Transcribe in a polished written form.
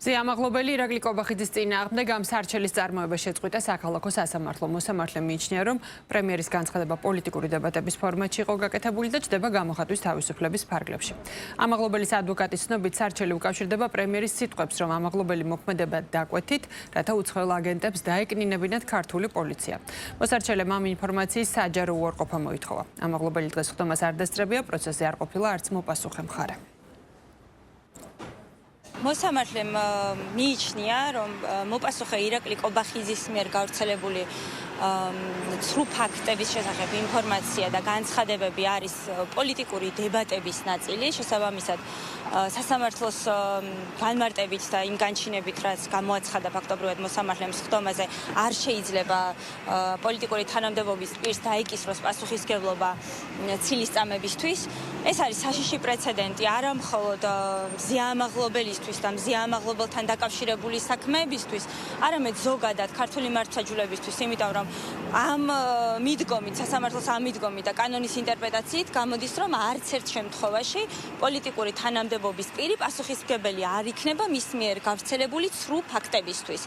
ზიამაღლობელი ირაკლი კობახიძის წინააღმდეგ ამ სარჩელის წარმოება შეწყვიტა საქალაქო სასამართლომ. მოსამართლემ მიიჩნია, რომ პრემიერის განცხადება პოლიტიკური დებატების ფორმატში იყო გაკეთებული და ჩდება გამოხატვის თავისუფლების ფარგლებში. ამაღლობელის ადვოკატის ცნობით სარჩელი უკავშირდება პრემიერის სიტყვებს, რომ ამაღლობელი მოქმედება დაკვეთით, რათა უცხოელ აგენტებს დაეკნინებინათ ქართული პოლიცია. მოსარჩელემ ამ ინფორმაციის საჯარო უარყოფა მოითხოვა. ამაღლობელი დღეს ხდომას არ დასწრებია, პროცესზე არ ყოფილა არც მოპასუხე მხარე. მოსამართლემ მიიჩნია, რომ მოპასუხე ირაკლი კობახიძის მიერ გავრცელებული ცრუ ფაქტების შესახებ ინფორმაცია და განცხადებები არის პოლიტიკური დებატების ნაწილი. შესაბამისად, სასამართლოს განმარტებით და იმ განჩინებით, რაც გამოაცხადა ფაქტობრივად მოსამართლემ ხდომაზე, არ შეიძლება პოლიტიკური თანამდებობის პირს დაეკისროს პასუხისმგებლობა ცილის წამებისთვის. ეს არის საშიში პრეცედენტი არა მხოლოდ ზიამაღლობელისთვის და ზიამაღლობელთან დაკავშირებული საქმეებისთვის, არამედ ზოგადად ქართული მართლმსაჯულებისთვის, იმიტომ რომ ამ მიდგომით, სასამართლოს ამ მიდგომით და კანონის ინტერპრეტაციით გამოდის, რომ არც ერთ შემთხვევაში პოლიტიკური თანამდებობის პირი პასუხისმგებელი არ იქნება მის მიერ გავრცელებული ცრუ ფაქტებისთვის.